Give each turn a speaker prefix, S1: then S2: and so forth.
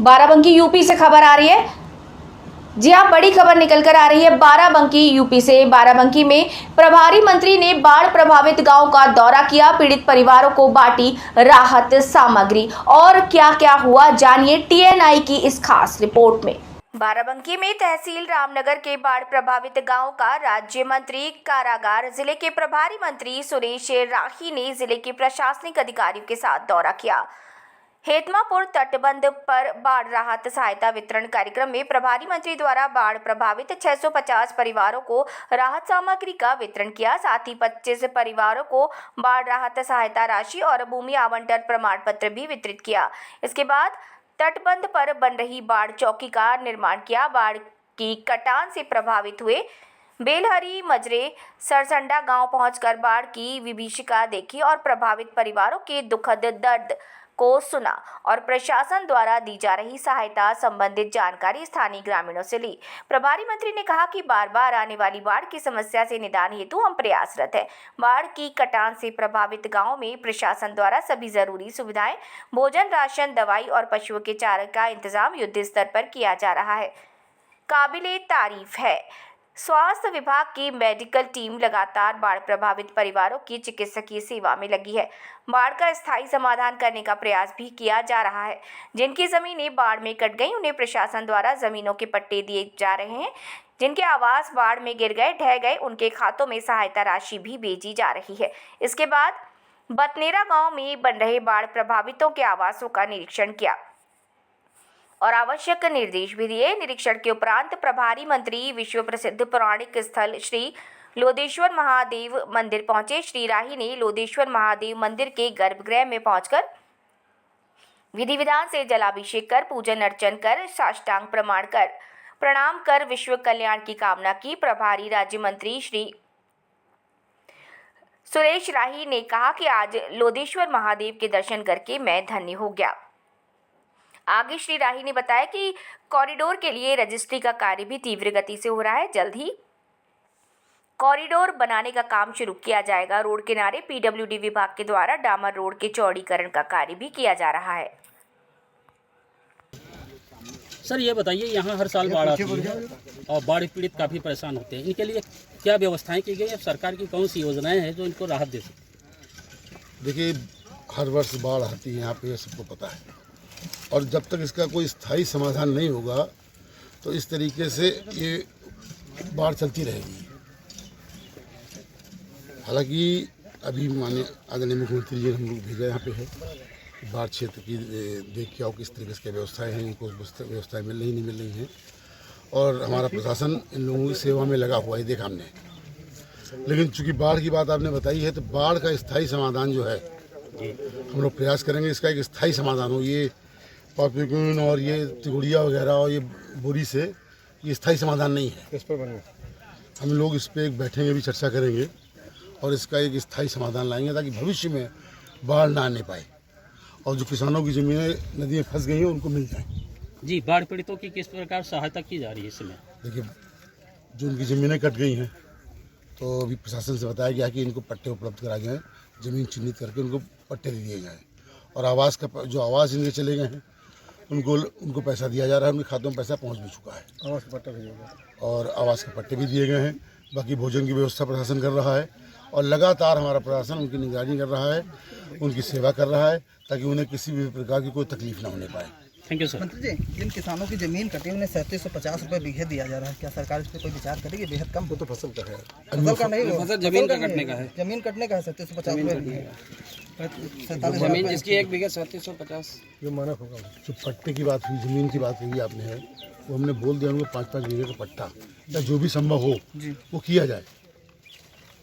S1: Barabanki UP से खबर आ रही है। जी हाँ, बड़ी खबर निकल कर आ रही है बाराबंकी यूपी से। बाराबंकी में प्रभारी मंत्री ने बाढ़ प्रभावित गांव का दौरा किया, पीड़ित परिवारों को बांटी राहत सामग्री। और क्या क्या हुआ, जानिए टीएनआई की इस खास रिपोर्ट में। बाराबंकी में तहसील रामनगर के बाढ़ प्रभावित गांव का राज्य मंत्री कारागार जिले के प्रभारी मंत्री सुरेश राही ने जिले के प्रशासनिक अधिकारियों के साथ दौरा किया। हेतमापुर तटबंध पर बाढ़ राहत सहायता वितरण कार्यक्रम में प्रभारी मंत्री द्वारा बाढ़ प्रभावित 650 परिवारों को राहत सामग्री का वितरण किया। साथ ही 25 परिवारों को बाढ़ राहत सहायता राशि और भूमि आवंटन प्रमाण पत्र भी वितरित किया। इसके बाद तटबंध पर बन रही बाढ़ चौकी का निर्माण किया। बाढ़ की कटान से प्रभावित हुए बेलहरी, मजरे, सरसंडा गांव पहुंचकर बाढ़ की विभीषिका देखी और प्रभावित परिवारों के दुखद दर्द को सुना और प्रशासन द्वारा दी जा रही सहायता संबंधित जानकारी स्थानीय ग्रामीणों से ली। प्रभारी मंत्री ने कहा कि बार बार आने वाली बाढ़ की समस्या से निदान हेतु हम प्रयासरत हैं। बाढ़ की कटान से प्रभावित गांवों में प्रशासन द्वारा सभी जरूरी सुविधाएं, भोजन, राशन, दवाई और पशुओं के चारे का इंतजाम युद्ध स्तर पर किया जा रहा है। काबिले तारीफ है, स्वास्थ्य विभाग की मेडिकल टीम लगातार बाढ़ प्रभावित परिवारों की चिकित्सकीय सेवा में लगी है। बाढ़ का स्थायी समाधान करने का प्रयास भी किया जा रहा है। जिनकी जमीनें बाढ़ में कट गई उन्हें प्रशासन द्वारा जमीनों के पट्टे दिए जा रहे हैं। जिनके आवास बाढ़ में गिर गए, ढह गए, उनके खातों में सहायता राशि भी भेजी जा रही है। इसके बाद बतनेरा गांव में बन रहे बाढ़ प्रभावितों के आवासों का निरीक्षण किया और आवश्यक निर्देश भी दिए। निरीक्षण के उपरांत प्रभारी मंत्री विश्व प्रसिद्ध पौराणिक स्थल श्री लोदेश्वर महादेव मंदिर पहुंचे। श्री राही ने लोदेश्वर महादेव मंदिर के गर्भगृह में पहुंचकर विधि विधान से जलाभिषेक कर पूजन अर्चन कर साष्टांग प्रणाम कर विश्व कल्याण की कामना की। प्रभारी राज्य मंत्री श्री सुरेश राही ने कहा कि आज लोदेश्वर महादेव के दर्शन करके मैं धन्य हो गया। आगे श्री राही ने बताया कि कॉरिडोर के लिए रजिस्ट्री का कार्य भी तीव्र गति से हो रहा है। जल्द ही कॉरिडोर बनाने का काम शुरू किया जाएगा। रोड किनारे पीडब्ल्यूडी विभाग के द्वारा डामर रोड के चौड़ीकरण का कार्य भी किया जा रहा है।
S2: सर ये बताइए, यहाँ हर साल बाढ़ आती है और बाढ़ पीड़ित काफ़ी परेशान होते हैं, इनके लिए क्या व्यवस्थाएं की गई है? सरकार की कौन सी योजनाएं हैं जो इनको राहत दे सकती?
S3: देखिए, हर वर्ष बाढ़ आती है यहाँ पे, सबको पता है, और जब तक इसका कोई स्थायी समाधान नहीं होगा तो इस तरीके से ये बाढ़ चलती रहेगी। हालांकि अभी माननीय आदरणीय मुख्यमंत्री जी ने हम लोग भेजा यहाँ पे है, बाढ़ क्षेत्र की देख के आओ किस तरीके से व्यवस्थाएं हैं, इनको व्यवस्थाएं मिल रही नहीं मिल रही हैं, और हमारा प्रशासन इन लोगों की सेवा में लगा हुआ है, देखा हमने। लेकिन चूँकि बाढ़ की बात आपने बताई है, तो बाढ़ का स्थायी समाधान जो है हम लोग प्रयास करेंगे इसका एक स्थायी समाधान हो। ये पॉपुलेशन और ये तिगुड़िया वगैरह और ये बोरी से ये स्थायी समाधान नहीं है। इस पर हम लोग इस पर एक बैठेंगे, भी चर्चा करेंगे और इसका एक स्थायी समाधान लाएंगे ताकि भविष्य में बाढ़ ना आने पाए और जो किसानों की ज़मीनें नदी में फंस गई हैं उनको मिल जाए। जी,
S2: बाढ़ पीड़ितों की किस प्रकार सहायता की जा रही है इस समय?
S3: देखिए, जो उनकी ज़मीनें कट गई हैं तो अभी प्रशासन से बताया गया कि इनको पट्टे उपलब्ध कराए जाएँ, ज़मीन चिन्हित करके उनको पट्टे दे दिए जाएँ, और आवास का जो आवास इनके चले गए हैं उनको पैसा दिया जा रहा है। उनके खातों में पैसा पहुंच भी चुका है, आवास का पट्टा भी और आवास के पट्टे भी दिए गए हैं। बाकी भोजन की व्यवस्था प्रशासन कर रहा है और लगातार हमारा प्रशासन उनकी निगरानी कर रहा है, उनकी सेवा कर रहा है ताकि उन्हें किसी भी प्रकार की कोई तकलीफ ना होने पाए।
S2: Thank you sir.
S4: मंत्री जी, जिन किसानों की जमीन कटी उन्हें 3750 रुपये बीघे दिया जा रहा है, क्या सरकार इस पर कोई विचार करेगी? बेहद कम। वो तो फसल का है, फसल का नहीं, फसल जमीन का कटने का है, जमीन कटने का है। 3750 रुपये
S2: जमीन जिसकी एक बीघे 3750
S3: जो मानक होगा। जो पट्टे की बात हुई, ज़मीन की बात हुई आपने है, वो हमने बोल दिया उनको 5-5 बीघे का पट्टा या जो भी संभव हो वो किया जाए।